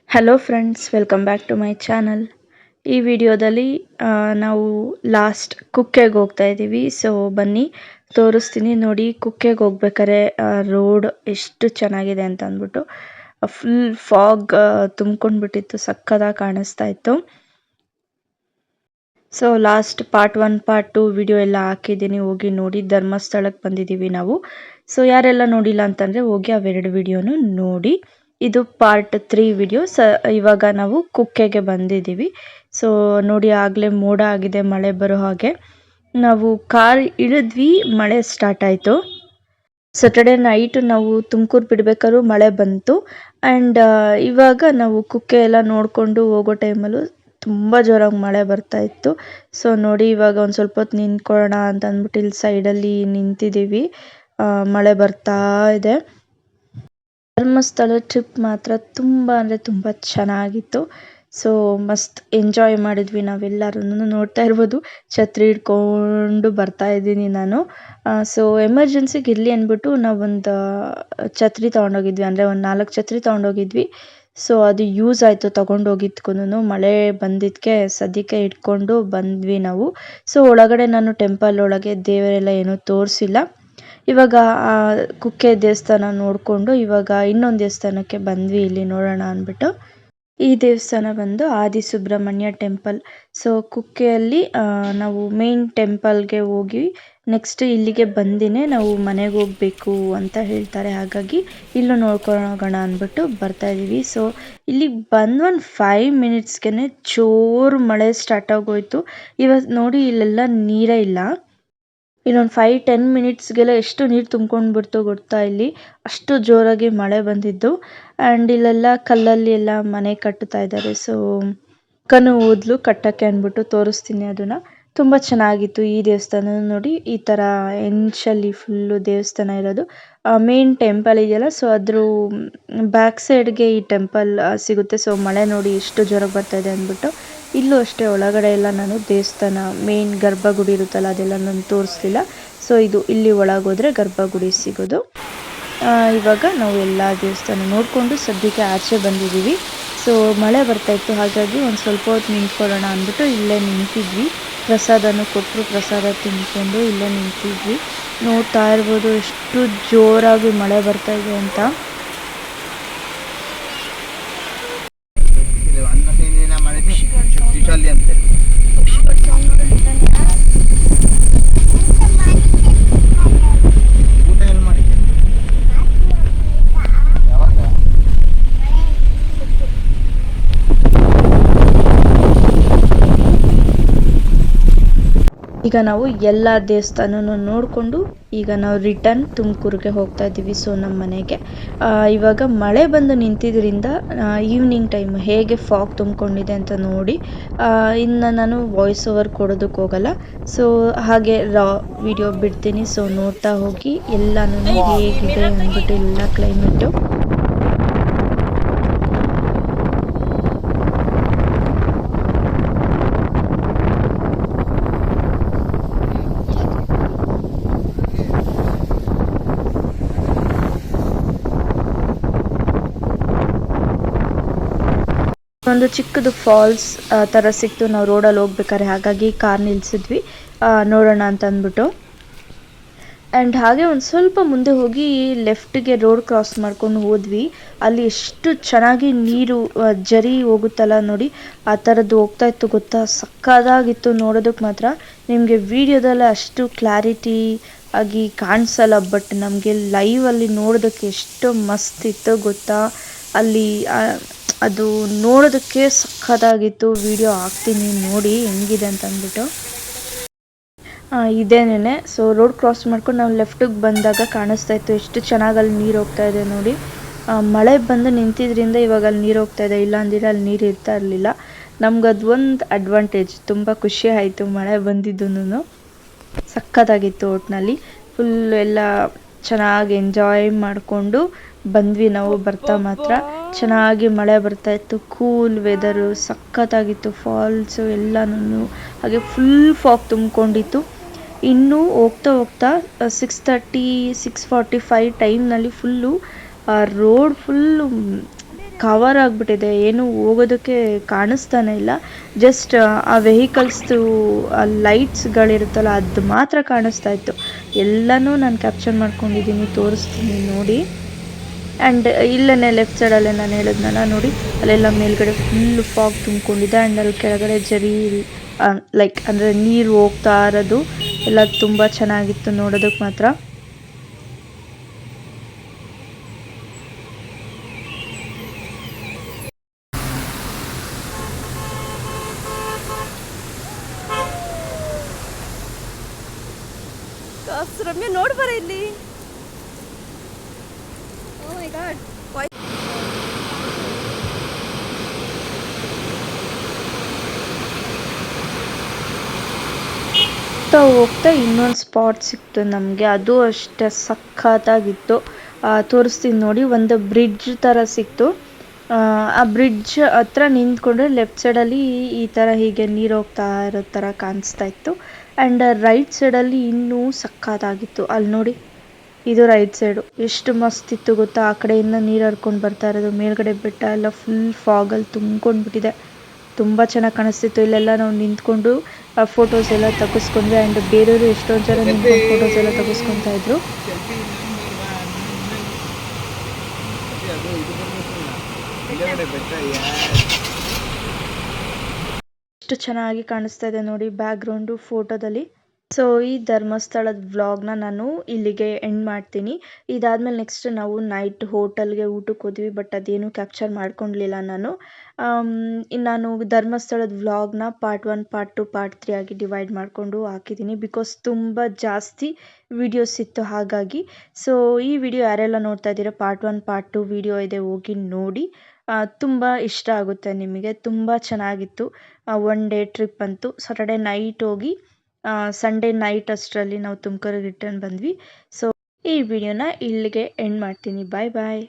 Hello friends, welcome back to my channel. ಈ ವಿಡಿಯೋದಲ್ಲಿ ನಾವು ಲಾಸ್ಟ್ ಕುಕ್ಕೆಗೆ ಹೋಗ್ತಾ ಇದ್ದೀವಿ. ಸೊ ಬನ್ನಿ ತೋರಿಸ್ತೀನಿ ನೋಡಿ. ಕುಕ್ಕೆಗೆ ಹೋಗ್ಬೇಕಾದ್ರೆ ರೋಡ್ ಎಷ್ಟು ಚೆನ್ನಾಗಿದೆ ಅಂತ ಅಂದ್ಬಿಟ್ಟು ಫುಲ್ ಫಾಗ್ ತುಂಬ್ಕೊಂಡ್ಬಿಟ್ಟಿತ್ತು, ಸಕ್ಕದಾಗಿ ಕಾಣಿಸ್ತಾ ಇತ್ತು. So last part 1 part 2 video ಎಲ್ಲ ಹಾಕಿದ್ದೀನಿ, ಹೋಗಿ ನೋಡಿ. ಧರ್ಮಸ್ಥಳಕ್ಕೆ ಬಂದಿದ್ದೀವಿ ನಾವು. ಸೊ ಯಾರೆಲ್ಲ ನೋಡಿಲ್ಲ ಅಂತಂದರೆ ಹೋಗಿ ಅವೆರಡು ವಿಡಿಯೋನು ನೋಡಿ. ಇದು ಪಾರ್ಟ್ 3 ವಿಡಿಯೋ. ಇವಾಗ ನಾವು ಕುಕ್ಕೆಗೆ ಬಂದಿದ್ದೀವಿ. ಸೊ ನೋಡಿ, ಆಗಲೇ ಮೋಡ ಆಗಿದೆ, ಮಳೆ ಬರೋ ಹಾಗೆ. ನಾವು ಕಾರ್ ಇಳಿದ್ವಿ, ಮಳೆ ಸ್ಟಾರ್ಟ್ ಆಯಿತು. ಸ್ಯಾಟರ್ಡೆ ನೈಟ್ ನಾವು ತುಮಕೂರು ಬಿಡಬೇಕಾದ್ರೂ ಮಳೆ ಬಂತು. ಆ್ಯಂಡ್ ಇವಾಗ ನಾವು ಕುಕ್ಕೆ ಎಲ್ಲ ನೋಡಿಕೊಂಡು ಹೋಗೋ ಟೈಮಲ್ಲೂ ತುಂಬ ಜೋರಾಗಿ ಮಳೆ ಬರ್ತಾ ಇತ್ತು. ಸೊ ನೋಡಿ, ಇವಾಗ ಒಂದು ಸ್ವಲ್ಪ ಹೊತ್ತು ನಿಂತ್ಕೊಳ್ಳೋಣ ಅಂತ ಅಂದ್ಬಿಟ್ಟು ಇಲ್ಲಿ ಸೈಡಲ್ಲಿ ನಿಂತಿದ್ದೀವಿ. ಮಳೆ ಬರ್ತಾ ಇದೆ. ಧರ್ಮಸ್ಥಳ ಟ್ರಿಪ್ ಮಾತ್ರ ತುಂಬ ಅಂದರೆ ತುಂಬ ಚೆನ್ನಾಗಿತ್ತು. ಸೊ ಮಸ್ತ್ ಎಂಜಾಯ್ ಮಾಡಿದ್ವಿ ನಾವೆಲ್ಲರೂ. ನೋಡ್ತಾ ಇರ್ಬೋದು, ಛತ್ರಿ ಹಿಡ್ಕೊಂಡು ಬರ್ತಾ ಇದ್ದೀನಿ ನಾನು. ಸೊ ಎಮರ್ಜೆನ್ಸಿಗೆ ಇರಲಿ ಅಂದ್ಬಿಟ್ಟು ನಾವೊಂದು ಛತ್ರಿ ತೊಗೊಂಡೋಗಿದ್ವಿ, ಅಂದರೆ ಒಂದು 4 ಛತ್ರಿ ತೊಗೊಂಡೋಗಿದ್ವಿ. ಸೊ ಅದು ಯೂಸ್ ಆಯಿತು ತೊಗೊಂಡೋಗಿದ್ಕೂ. ಮಳೆ ಬಂದಿದ್ದಕ್ಕೆ ಸದ್ಯಕ್ಕೆ ಇಟ್ಕೊಂಡು ಬಂದ್ವಿ ನಾವು. ಸೊ ಒಳಗಡೆ ನಾನು ಟೆಂಪಲ್ ಒಳಗೆ ದೇವರೆಲ್ಲ ಏನೂ ತೋರಿಸಿಲ್ಲ. ಇವಾಗ ಕುಕ್ಕೆ ದೇವಸ್ಥಾನ ನೋಡಿಕೊಂಡು ಇವಾಗ ಇನ್ನೊಂದು ದೇವಸ್ಥಾನಕ್ಕೆ ಬಂದ್ವಿ, ಇಲ್ಲಿ ನೋಡೋಣ ಅಂದ್ಬಿಟ್ಟು. ಈ ದೇವಸ್ಥಾನ ಬಂದು ಆದಿಸುಬ್ರಹ್ಮಣ್ಯ ಟೆಂಪಲ್. ಸೊ ಕುಕ್ಕೆಯಲ್ಲಿ ನಾವು ಮೇನ್ ಟೆಂಪಲ್ಗೆ ಹೋಗಿ ನೆಕ್ಸ್ಟ್ ಇಲ್ಲಿಗೆ ಬಂದಿನೇ ನಾವು ಮನೆಗೆ ಹೋಗಬೇಕು ಅಂತ ಹೇಳ್ತಾರೆ. ಹಾಗಾಗಿ ಇಲ್ಲೂ ನೋಡ್ಕೊಂಡು ಹೋಗೋಣ ಅಂದ್ಬಿಟ್ಟು ಬರ್ತಾ ಇದ್ದೀವಿ. ಸೊ ಇಲ್ಲಿಗೆ ಬಂದು ಒಂದು 5 ಮಿನಿಟ್ಸ್ಗೆ ಜೋರು ಮಳೆ ಸ್ಟಾರ್ಟ್ ಆಗೋಯ್ತು. ಇವಾಗ ನೋಡಿ, ಇಲ್ಲೆಲ್ಲ ನೀರೇ ಇಲ್ಲ. ಇನ್ನೊಂದು 5-10 ಮಿನಿಟ್ಸ್ಗೆಲ್ಲ ಎಷ್ಟು ನೀರು ತುಂಬ್ಕೊಂಡ್ಬಿಡ್ತು ಗೊತ್ತಾ ಇಲ್ಲಿ, ಅಷ್ಟು ಜೋರಾಗಿ ಮಳೆ ಬಂದಿದ್ದು. ಆ್ಯಂಡ್ ಇಲ್ಲೆಲ್ಲ ಕಲ್ಲಲ್ಲಿ ಎಲ್ಲ ಮನೆ ಕಟ್ಟುತ್ತಾ ಇದ್ದಾರೆ. ಸೊ ಅಕ್ಕನೂ ಓದ್ಲು ಕಟ್ಟಕ್ಕೆ ಅಂದ್ಬಿಟ್ಟು ತೋರಿಸ್ತೀನಿ ಅದನ್ನು. ತುಂಬ ಚೆನ್ನಾಗಿತ್ತು ಈ ದೇವಸ್ಥಾನ. ನೋಡಿ, ಈ ಥರ ಎಂಚಲ್ಲಿ ಫುಲ್ಲು ದೇವಸ್ಥಾನ ಇರೋದು. ಮೇನ್ ಟೆಂಪಲ್ ಇದೆಯಲ್ಲ, ಸೊ ಅದ್ರ ಬ್ಯಾಕ್ ಸೈಡ್ಗೆ ಈ ಟೆಂಪಲ್ ಸಿಗುತ್ತೆ. ಸೊ ಮಳೆ ನೋಡಿ ಎಷ್ಟು ಜೋರಾಗಿ ಬರ್ತಾ ಇದೆ ಅಂದ್ಬಿಟ್ಟು. ಇಲ್ಲೂ ಅಷ್ಟೇ, ಒಳಗಡೆ ಎಲ್ಲ ನಾನು ದೇವಸ್ಥಾನ ಮೇನ್ ಗರ್ಭಗುಡಿ ಇರುತ್ತಲ್ಲ ಅದೆಲ್ಲ ನಾನು ತೋರಿಸ್ಲಿಲ್ಲ. ಸೊ ಇದು ಇಲ್ಲಿ ಒಳಗೋದ್ರೆ ಗರ್ಭಗುಡಿ ಸಿಗೋದು. ಇವಾಗ ನಾವು ಎಲ್ಲ ದೇವಸ್ಥಾನ ನೋಡಿಕೊಂಡು ಸದ್ಯಕ್ಕೆ ಆಚೆ ಬಂದಿದ್ದೀವಿ. ಸೊ ಮಳೆ ಬರ್ತಾಯಿತ್ತು, ಹಾಗಾಗಿ ಒಂದು ಸ್ವಲ್ಪ ಹೊತ್ತು ನಿಂತ್ಕೊಳ್ಳೋಣ ಅಂದ್ಬಿಟ್ಟು ಇಲ್ಲೇ ನಿಂತಿದ್ವಿ. ಪ್ರಸಾದನೂ ಕೊಟ್ಟರು, ಪ್ರಸಾದ ತಿಂದ್ಕೊಂಡು ಇಲ್ಲೇ ನಿಂತಿದ್ವಿ. ನೋಡ್ತಾ ಇರ್ಬೋದು ಎಷ್ಟು ಜೋರಾಗಿ ಮಳೆ ಬರ್ತಾಯಿದೆ ಅಂತ. ಈಗ ನಾವು ಎಲ್ಲ ದೇವಸ್ಥಾನನೂ ನೋಡಿಕೊಂಡು ಈಗ ನಾವು ರಿಟರ್ನ್ ತುಮಕೂರಿಗೆ ಹೋಗ್ತಾ ಇದ್ದೀವಿ. ಸೊ ನಮ್ಮ ಮನೆಗೆ ಇವಾಗ ಮಳೆ ಬಂದು ನಿಂತಿದ್ದರಿಂದ ಈವ್ನಿಂಗ್ ಟೈಮ್ ಹೇಗೆ ಫಾಗ್ ತುಂಬಿಕೊಂಡಿದೆ ಅಂತ ನೋಡಿ. ಇನ್ನು ನಾನು ವಾಯ್ಸ್ ಓವರ್ ಕೊಡೋದಕ್ಕೆ ಹೋಗಲ್ಲ. ಸೊ ಹಾಗೆ ರಾ ವಿಡಿಯೋ ಬಿಡ್ತೀನಿ. ಸೊ ನೋಡ್ತಾ ಹೋಗಿ ಎಲ್ಲನೂ ಹೇಗಿದೆ ಅಂದ್ಬಿಟ್ಟು ಎಲ್ಲ ಕ್ಲೈಮೇಟು. ಒಂದು ಚಿಕ್ಕದು ಫಾಲ್ಸ್ ಥರ ಸಿಕ್ತು ನಾವು ರೋಡಲ್ಲಿ ಹೋಗ್ಬೇಕಾದ್ರೆ, ಹಾಗಾಗಿ ಕಾರ್ ನಿಲ್ಲಿಸಿದ್ವಿ ನೋಡೋಣ ಅಂತ ಅಂದ್ಬಿಟ್ಟು. ಆ್ಯಂಡ್ ಹಾಗೆ ಒಂದು ಸ್ವಲ್ಪ ಮುಂದೆ ಹೋಗಿ ಲೆಫ್ಟಿಗೆ ರೋಡ್ ಕ್ರಾಸ್ ಮಾಡ್ಕೊಂಡು ಹೋದ್ವಿ. ಅಲ್ಲಿ ಎಷ್ಟು ಚೆನ್ನಾಗಿ ನೀರು ಜರಿ ಹೋಗುತ್ತಲ್ಲ ನೋಡಿ, ಆ ಥರದ್ದು ಹೋಗ್ತಾ ಇತ್ತು ಗೊತ್ತಾ. ಸಕ್ಕದಾಗಿತ್ತು ನೋಡೋದಕ್ಕೆ ಮಾತ್ರ. ನಿಮಗೆ ವಿಡಿಯೋದಲ್ಲ ಅಷ್ಟು ಕ್ಲಾರಿಟಿ ಆಗಿ ಕಾಣಿಸಲ್ಲ, ಬಟ್ ನಮಗೆ ಲೈವಲ್ಲಿ ನೋಡೋದಕ್ಕೆ ಎಷ್ಟು ಮಸ್ತ್ ಇತ್ತು ಗೊತ್ತಾ. ಅಲ್ಲಿ ಅದು ನೋಡೋದಕ್ಕೆ ಸಕ್ಕತ್ತಾಗಿತ್ತು. ವಿಡಿಯೋ ಹಾಕ್ತೀನಿ ನೋಡಿ ಹೆಂಗಿದೆ ಅಂತ ಅಂದ್ಬಿಟ್ಟು. ಇದೇನೇ. ಸೊ ರೋಡ್ ಕ್ರಾಸ್ ಮಾಡ್ಕೊಂಡು ನಾವು ಲೆಫ್ಟಿಗೆ ಬಂದಾಗ ಕಾಣಿಸ್ತಾ ಇತ್ತು ಎಷ್ಟು ಚೆನ್ನಾಗಿ ಅಲ್ಲಿ ನೀರು ಹೋಗ್ತಾ ಇದೆ ನೋಡಿ. ಮಳೆ ಬಂದು ನಿಂತಿದ್ರಿಂದ ಇವಾಗ ಅಲ್ಲಿ ನೀರು ಹೋಗ್ತಾ ಇದೆ, ಇಲ್ಲ ಅಂದಿರ ಅಲ್ಲಿ ನೀರು ಇರ್ತಾ ಇರಲಿಲ್ಲ. ನಮ್ಗೆ ಅದು ಒಂದು ಅಡ್ವಾಂಟೇಜ್. ತುಂಬ ಖುಷಿ ಆಯಿತು ಮಳೆ ಬಂದಿದ್ದು. ಸಕ್ಕತ್ತಾಗಿತ್ತು ಒಟ್ಟಿನಲ್ಲಿ. ಫುಲ್ ಎಲ್ಲ ಚೆನ್ನಾಗಿ ಎಂಜಾಯ್ ಮಾಡಿಕೊಂಡು ಬಂದ್ವಿ ನಾವು. ಬರ್ತಾ ಮಾತ್ರ ಚೆನ್ನಾಗಿ ಮಳೆ ಬರ್ತಾಯಿತ್ತು, ಕೂಲ್ ವೆದರು, ಸಖತ್ತಾಗಿತ್ತು. ಫಾಲ್ಸು ಎಲ್ಲನೂ ಹಾಗೆ ಫುಲ್ ಫಾಗ್ ತುಂಬಿಕೊಂಡಿತ್ತು. ಇನ್ನೂ ಹೋಗ್ತಾ ಹೋಗ್ತಾ 6:30 6:45 ಟೈಮ್ನಲ್ಲಿ ಫುಲ್ಲು ರೋಡ್ ಫುಲ್ಲು ಕವರ್ ಆಗಿಬಿಟ್ಟಿದೆ, ಏನು ಹೋಗೋದಕ್ಕೆ ಕಾಣಿಸ್ತಾನೆ ಇಲ್ಲ. ಜಸ್ಟ್ ಆ ವೆಹಿಕಲ್ಸ್ದು ಆ ಲೈಟ್ಸ್ಗಳಿರುತ್ತಲ್ಲ ಅದು ಮಾತ್ರ ಕಾಣಿಸ್ತಾ ಇತ್ತು. ಎಲ್ಲನೂ ನಾನು ಕ್ಯಾಪ್ಚರ್ ಮಾಡ್ಕೊಂಡಿದ್ದೀನಿ, ತೋರಿಸ್ತೀನಿ ನೋಡಿ. ಆ್ಯಂಡ್ ಇಲ್ಲೇ ಲೆಫ್ಟ್ ಸೈಡಲ್ಲೇ ನಾನು ಹೇಳಿದ್ನಲ್ಲ ನೋಡಿ, ಅಲ್ಲೆಲ್ಲ ಮೇಲ್ಗಡೆ ಫುಲ್ ಫಾಗ್ ತುಂಬಿಕೊಂಡಿದೆ. ಆ್ಯಂಡ್ ಅಲ್ಲಿ ಕೆಳಗಡೆ ಜರಿ ಲೈಕ್ ಅಂದರೆ ನೀರು ಹೋಗ್ತಾ ಇರೋದು ಎಲ್ಲ ತುಂಬ ಚೆನ್ನಾಗಿತ್ತು ನೋಡೋದಕ್ಕೆ ಮಾತ್ರ. ರಮ್ಯ ನೋಡ್ಬಾರ ಇಲ್ಲಿ. ಓ ಮೈ ಗಾಡ್. ಹೋಗ್ತಾ ಇನ್ನೊಂದು ಸ್ಪಾಟ್ ಸಿಕ್ತು ನಮಗೆ, ಅದು ಅಷ್ಟೇ ಸಖತ್ತಾಗಿತ್ತು. ತೋರಿಸ್ತೀನಿ ನೋಡಿ. ಒಂದು ಬ್ರಿಡ್ಜ್ ಥರ ಸಿಕ್ತು. ಆ ಬ್ರಿಡ್ಜ್ ಹತ್ರ ನಿಂತ್ಕೊಂಡ್ರೆ ಲೆಫ್ಟ್ ಸೈಡಲ್ಲಿ ಈ ಥರ ಹೀಗೆ ನೀರು ಹೋಗ್ತಾ ಇರೋ ಥರ ಕಾಣಿಸ್ತಾ ಇತ್ತು. ಆ್ಯಂಡ್ ರೈಟ್ ಸೈಡಲ್ಲಿ ಇನ್ನೂ ಸಖತ್ತಾಗಿತ್ತು. ಅಲ್ಲಿ ನೋಡಿ, ಇದು ರೈಟ್ ಸೈಡು ಎಷ್ಟು ಮಸ್ತ್ ಇತ್ತು ಗೊತ್ತಾ. ಆ ಕಡೆಯಿಂದ ನೀರು ಹರ್ಕೊಂಡು ಬರ್ತಾ ಇರೋದು, ಮೇಲ್ಗಡೆ ಬೆಟ್ಟ ಎಲ್ಲ ಫುಲ್ ಫಾಗಲ್ಲಿ ತುಂಬ್ಕೊಂಡ್ಬಿಟ್ಟಿದೆ. ತುಂಬ ಚೆನ್ನಾಗಿ ಕಾಣಿಸ್ತಿತ್ತು. ಇಲ್ಲೆಲ್ಲ ನಾವು ನಿಂತ್ಕೊಂಡು ಫೋಟೋಸ್ ಎಲ್ಲ ತೆಗೆಸ್ಕೊಂಡ್ವಿ. ಆ್ಯಂಡ್ ಬೇರೆಯವರು ಎಷ್ಟೊಂದು ಜನ ನಿಂತ್ಕೊಂಡು ಫೋಟೋಸ್ ಎಲ್ಲ ತೆಗೆಸ್ಕೊತಾ ಇದ್ರು. ಎಷ್ಟು ಚೆನ್ನಾಗಿ ಕಾಣಿಸ್ತಾ ಇದೆ ನೋಡಿ ಬ್ಯಾಕ್ಗ್ರೌಂಡು ಫೋಟೋದಲ್ಲಿ. ಸೊ ಈ ಧರ್ಮಸ್ಥಳದ ವ್ಲಾಗ್ನ ನಾನು ಇಲ್ಲಿಗೆ ಎಂಡ್ ಮಾಡ್ತೀನಿ. ಇದಾದಮೇಲೆ ನೆಕ್ಸ್ಟ್ ನಾವು ನೈಟ್ ಹೋಟೆಲ್ಗೆ ಊಟಕ್ಕೆ ಹೋದ್ವಿ, ಬಟ್ ಅದೇನು ಕ್ಯಾಪ್ಚರ್ ಮಾಡ್ಕೊಳ್ಲಿಲ್ಲ ನಾನು. ನಾನು ಧರ್ಮಸ್ಥಳದ ವ್ಲಾಗ್ನ ಪಾರ್ಟ್ 1, ಪಾರ್ಟ್ 2, ಪಾರ್ಟ್ 3 ಆಗಿ ಡಿವೈಡ್ ಮಾಡಿಕೊಂಡು ಹಾಕಿದ್ದೀನಿ. ಬಿಕಾಸ್ ತುಂಬ ಜಾಸ್ತಿ ವಿಡಿಯೋಸ್ ಇತ್ತು ಹಾಗಾಗಿ. ಸೊ ಈ ವಿಡಿಯೋ ಯಾರೆಲ್ಲ ನೋಡ್ತಾ ಇದ್ದೀರಾ, ಪಾರ್ಟ್ 1, ಪಾರ್ಟ್ 2 ವಿಡಿಯೋ ಇದೆ, ಹೋಗಿ ನೋಡಿ. ತುಂಬ ಇಷ್ಟ ಆಗುತ್ತೆ ನಿಮಗೆ. ತುಂಬ ಚೆನ್ನಾಗಿತ್ತು. ಒನ್ ಡೇ ಟ್ರಿಪ್ ಅಂತು. ಸಾಟರ್ಡೆ ನೈಟ್ ಹೋಗಿ ಸಂಡೇ ನೈಟ್ ಅಷ್ಟರಲ್ಲಿ ನಾವು ತುಮಕೂರಿಗೆ ರಿಟರ್ನ್ ಬಂದ್ವಿ. ಸೊ ಈ ವಿಡಿಯೋನ ಇಲ್ಲಿಗೆ ಎಂಡ್ ಮಾಡ್ತೀನಿ. ಬಾಯ್ ಬಾಯ್.